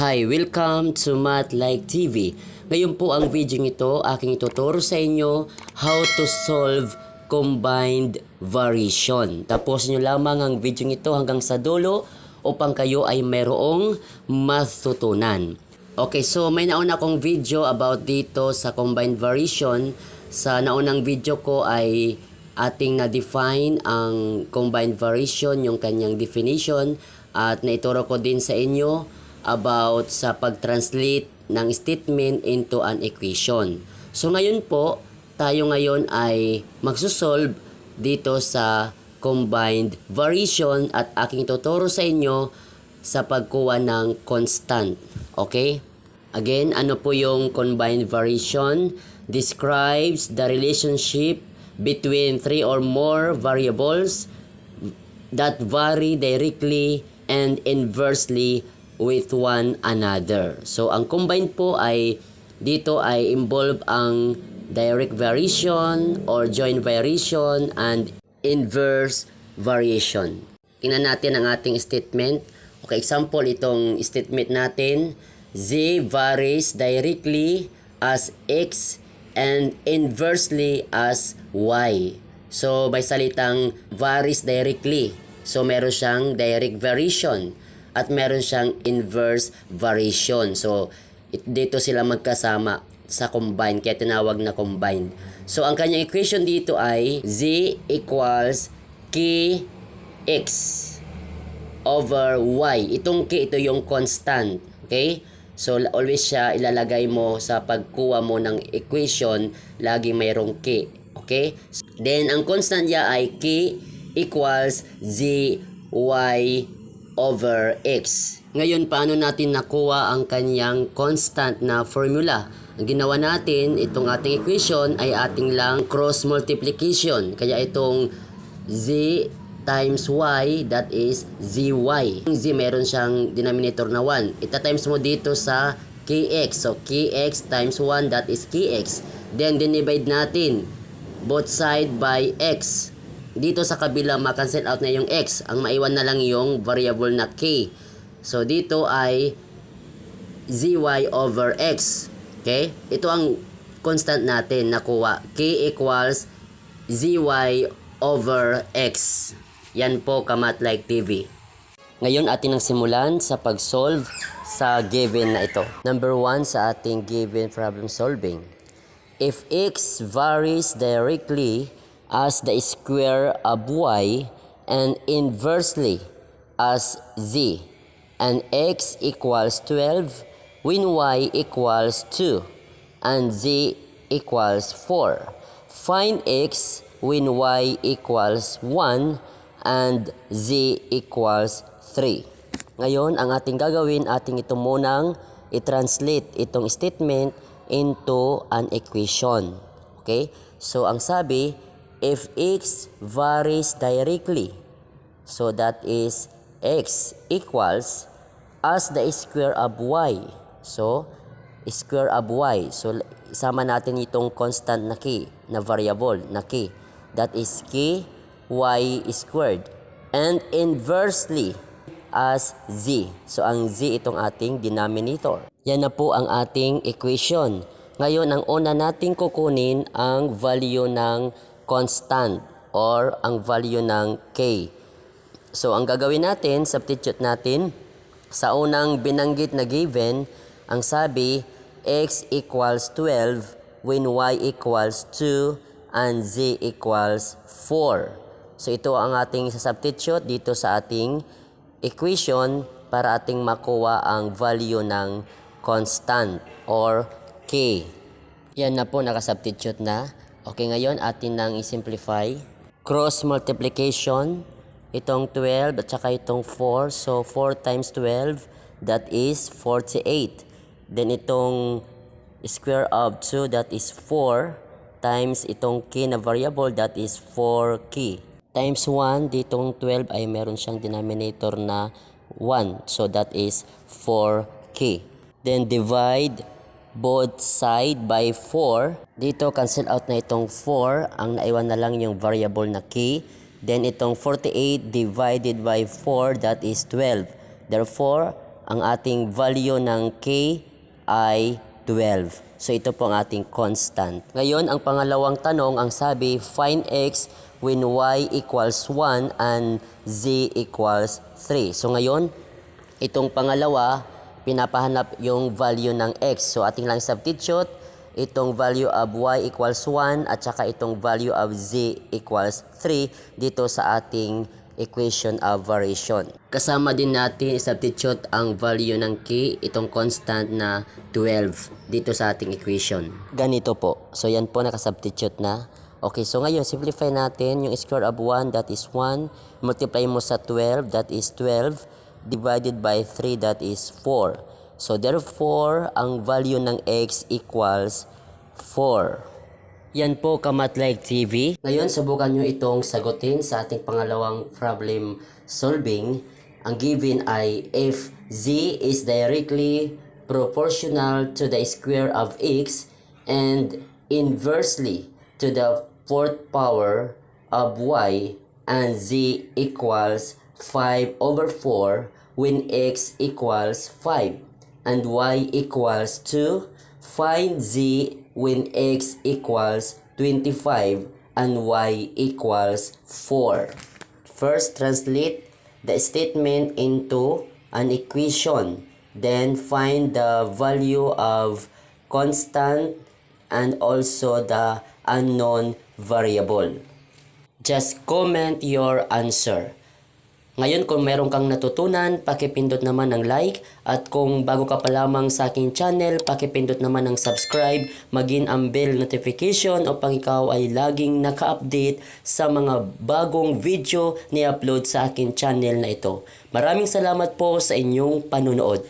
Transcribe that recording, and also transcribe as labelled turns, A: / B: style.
A: Hi, welcome to Math Like TV. Ngayon po ang video ito, aking ituturo sa inyo how to solve combined variation. Tapusin nyo lamang ang video ito hanggang sa dulo upang kayo ay mayroong matutunan. Okay, so may nauna akong video about dito sa combined variation. Sa naunang video ko ay ating na-define ang combined variation, yung kanyang definition, at naituro ko din sa inyo about sa pag-translate ng statement into an equation. So ngayon po, tayo ngayon ay magsusolve dito sa combined variation at aking tuturo sa inyo sa pagkuha ng constant. Okay? Again, ano po yung combined variation? Describes the relationship between three or more variables that vary directly and inversely with one another. So, ang combined po ay dito ay involve ang direct variation or joint variation and inverse variation. Tingnan natin ang ating statement. Okay, example itong statement natin. Z varies directly as X and inversely as Y. So, by salitang varies directly. So, meron siyang direct variation at meron siyang inverse variation. So, dito sila magkasama sa combined, kaya tinawag na combined. So, ang kanyang equation dito ay Z equals Kx over Y. Itong K, ito yung constant. Okay? So, always siya ilalagay mo sa pagkuha mo ng equation, laging mayroong K. Okay? Then, ang constant niya ay K equals Zy over X. Ngayon, paano natin nakuha ang kanyang constant na formula? Ang ginawa natin, itong ating equation ay ating lang cross multiplication. Kaya itong Z times Y, that is Zy. Yung Z, meron siyang denominator na 1. Ita-times mo dito sa Kx. So, Kx times 1, that is Kx. Then, dinivide natin both side by X. Dito sa kabila, makancel out na yung X. Ang maiwan na lang yung variable na K. So, dito ay Zy over X. Okay? Ito ang constant natin nakuha. K equals Zy over X. Yan po, Kamat Like TV. Ngayon, atin ang simulan sa pag-solve sa given na ito. Number 1 sa ating given problem solving. If X varies directly as the square of Y and inversely as Z, and X equals 12 when Y equals 2 and Z equals 4. Find X when Y equals 1 and Z equals 3. Ngayon, ang ating gagawin, ating ito munang i-translate itong statement into an equation. Okay? So, ang sabi, if X varies directly, so that is X equals as the square of Y. So, square of Y. So, isama natin itong constant na K, na variable na K. That is K, Y squared. And inversely as Z. So, ang Z itong ating denominator. Yan na po ang ating equation. Ngayon, ang una nating kukunin ang value ng constant or ang value ng K. So, ang gagawin natin, substitute natin sa unang binanggit na given, ang sabi, X equals 12 when Y equals 2 and Z equals 4. So, ito ang ating substitute dito sa ating equation para ating makuha ang value ng constant or K. Yan na po, nakasubstitute na. Okay, ngayon atin nang i-simplify. Cross multiplication, itong 12 at saka itong 4. So, 4 times 12, that is 48. Then, itong square of 2, that is 4. Times itong K na variable, that is 4K. Times 1, ditong 12 ay meron siyang denominator na 1. So, that is 4K. Then, divide both side by 4. Dito, cancel out na itong 4. Ang naiwan na lang yung variable na K. Then, itong 48 divided by 4, that is 12. Therefore, ang ating value ng k ay 12. So ito po ang ating constant. Ngayon, ang pangalawang tanong, ang sabi, find x when y equals 1 and z equals 3. So ngayon, itong pangalawa, pinapahanap yung value ng x. So ating lang substitute itong value of y equals 1 at saka itong value of z equals 3 dito sa ating equation of variation. Kasama din natin substitute ang value ng k, itong constant na 12 dito sa ating equation. Ganito po. So yan po nakasubstitute na. Okay, so ngayon simplify natin yung square of 1, that is 1. Multiply mo sa 12, that is 12. Divided by 3, that is 4. So therefore, ang value ng x equals 4. Yan po, Kamatlike TV. Ngayon, subukan nyo itong sagutin sa ating pangalawang problem solving. Ang given ay if z is directly proportional to the square of x and inversely to the fourth power of y and z equals 5 over 4 when x equals 5 and y equals 2, find z when x equals 25 and y equals 4. First, translate the statement into an equation. Then, find the value of constant and also the unknown variable. Just comment your answer. Ngayon, kung meron kang natutunan, pakipindot naman ng like. At kung bago ka pa lamang sa aking channel, pakipindot naman ng subscribe, maging ang bell notification upang ikaw ay laging naka-update sa mga bagong video ni upload sa aking channel na ito. Maraming salamat po sa inyong panunood.